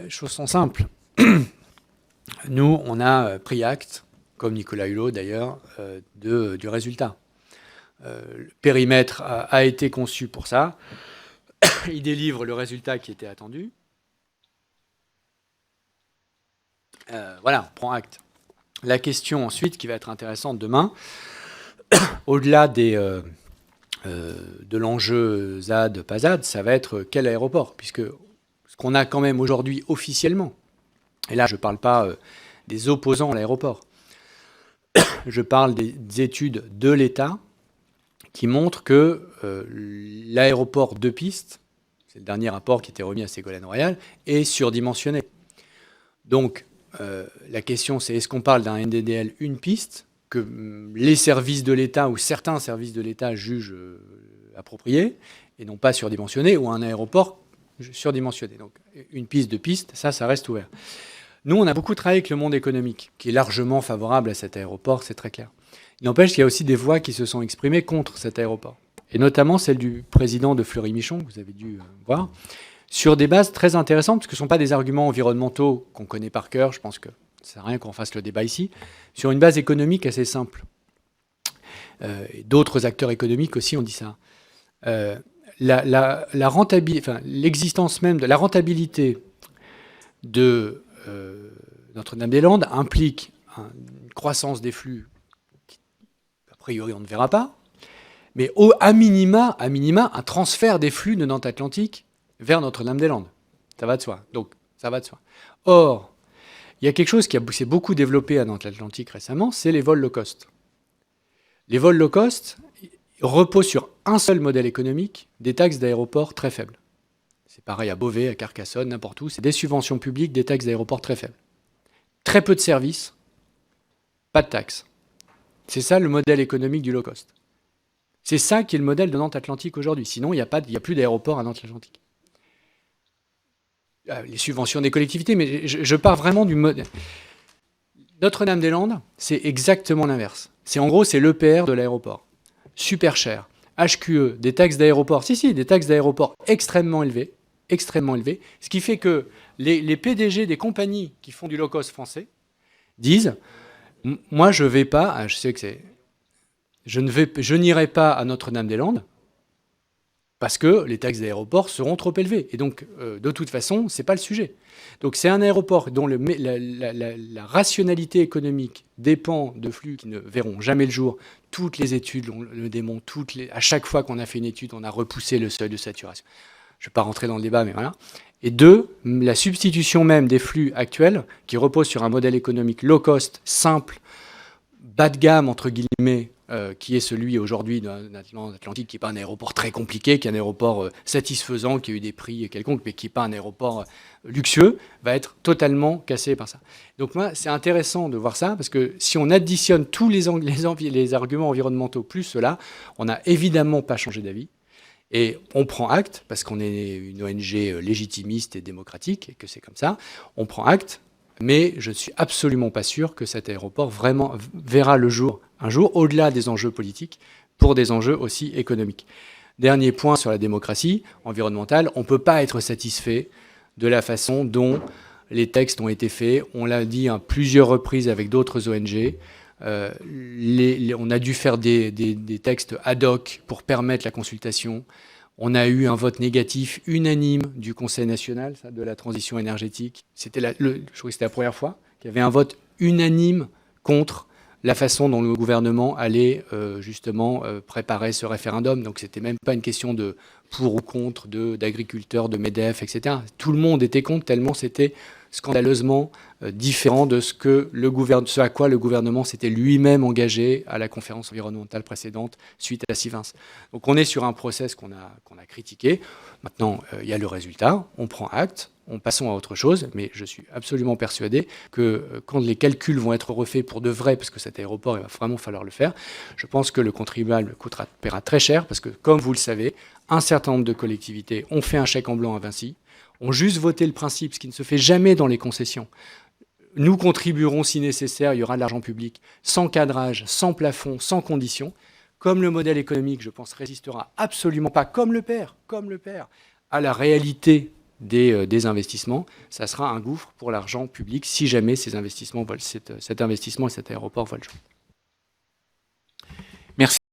Choses sont simples. Nous, on a pris acte, comme Nicolas Hulot d'ailleurs, du résultat. Le périmètre a été conçu pour ça. Il délivre le résultat qui était attendu. Voilà, on prend acte. La question ensuite, qui va être intéressante demain, au-delà de l'enjeu ZAD, pas ZAD, ça va être quel aéroport, puisque ce qu'on a quand même aujourd'hui officiellement, et là je ne parle pas des opposants à l'aéroport, je parle des études de l'État qui montrent que l'aéroport de piste, c'est le dernier rapport qui était remis à Ségolène Royal, est surdimensionné. Donc la question c'est est-ce qu'on parle d'un NDDL une piste que les services de l'État ou certains services de l'État jugent approprié et non pas surdimensionné, ou un aéroport surdimensionné. Donc une piste de piste, ça reste ouvert. Nous, on a beaucoup travaillé avec le monde économique, qui est largement favorable à cet aéroport, c'est très clair. Il n'empêche qu'il y a aussi des voix qui se sont exprimées contre cet aéroport, et notamment celle du président de Fleury-Michon, que vous avez dû voir, sur des bases très intéressantes, parce que ce ne sont pas des arguments environnementaux qu'on connaît par cœur, je pense que ça sert à rien qu'on fasse le débat ici, sur une base économique assez simple. D'autres acteurs économiques aussi ont dit ça. La rentabilité, enfin, l'existence même de la rentabilité de Notre-Dame-des-Landes implique une croissance des flux qu'a priori on ne verra pas, mais à minima, un transfert des flux de Nantes Atlantique vers Notre-Dame-des-Landes. Ça va de soi. Donc, ça va de soi. Or, il y a quelque chose qui s'est beaucoup développé à Nantes Atlantique récemment, c'est les vols low cost. Les vols low cost reposent sur un seul modèle économique, des taxes d'aéroport très faibles. C'est pareil à Beauvais, à Carcassonne, n'importe où. C'est des subventions publiques, des taxes d'aéroport très faibles. Très peu de services, pas de taxes. C'est ça le modèle économique du low cost. C'est ça qui est le modèle de Nantes Atlantique aujourd'hui. Sinon, il n'y a plus d'aéroport à Nantes Atlantique. Les subventions des collectivités, mais je pars vraiment du modèle. Notre-Dame-des-Landes, c'est exactement l'inverse. En gros, c'est l'EPR de l'aéroport. Super cher. HQE, des taxes d'aéroport. Des taxes d'aéroport extrêmement élevées. Ce qui fait que les PDG des compagnies qui font du low-cost français disent « Moi, je vais pas... je sais que c'est... Je n'irai pas à Notre-Dame-des-Landes parce que les taxes d'aéroport seront trop élevées. Et donc, de toute façon, ce n'est pas le sujet. Donc, c'est un aéroport dont la rationalité économique dépend de flux qui ne verront jamais le jour. Toutes les études le démontrent. À chaque fois qu'on a fait une étude, on a repoussé le seuil de saturation. Je ne vais pas rentrer dans le débat, mais voilà. Et deux, la substitution même des flux actuels, qui reposent sur un modèle économique low cost, simple, bas de gamme, entre guillemets, qui est celui aujourd'hui d'un Atlantique, qui n'est pas un aéroport très compliqué, qui est un aéroport satisfaisant, qui a eu des prix quelconques, mais qui n'est pas un aéroport luxueux, va être totalement cassé par ça. Donc moi, c'est intéressant de voir ça, parce que si on additionne tous les arguments environnementaux plus cela, on n'a évidemment pas changé d'avis. Et on prend acte, parce qu'on est une ONG légitimiste et démocratique, et que c'est comme ça, on prend acte, mais je ne suis absolument pas sûr que cet aéroport vraiment verra le jour un jour, au-delà des enjeux politiques, pour des enjeux aussi économiques. Dernier point sur la démocratie environnementale, on ne peut pas être satisfait de la façon dont les textes ont été faits. On l'a dit à plusieurs reprises avec d'autres ONG. On a dû faire des textes ad hoc pour permettre la consultation. On a eu un vote négatif unanime du Conseil national de la transition énergétique. Je crois que c'était la première fois qu'il y avait un vote unanime contre la façon dont le gouvernement allait justement préparer ce référendum. Donc c'était même pas une question de pour ou contre d'agriculteurs, de MEDEF, etc. Tout le monde était contre tellement c'était scandaleusement différent de ce à quoi le gouvernement s'était lui-même engagé à la conférence environnementale précédente suite à Sivens. Donc on est sur un process qu'on a critiqué. Maintenant, il y a le résultat, on prend acte, passons à autre chose, mais je suis absolument persuadé que quand les calculs vont être refaits pour de vrai, parce que cet aéroport, il va vraiment falloir le faire, je pense que le contribuable paiera très cher, parce que comme vous le savez, un certain nombre de collectivités ont fait un chèque en blanc à Vinci, ont juste voté le principe, ce qui ne se fait jamais dans les concessions. Nous contribuerons si nécessaire, il y aura de l'argent public, sans cadrage, sans plafond, sans conditions. Comme le modèle économique, je pense, résistera absolument pas, comme le père, à la réalité des investissements, ça sera un gouffre pour l'argent public si jamais cet investissement et cet aéroport volent. Merci.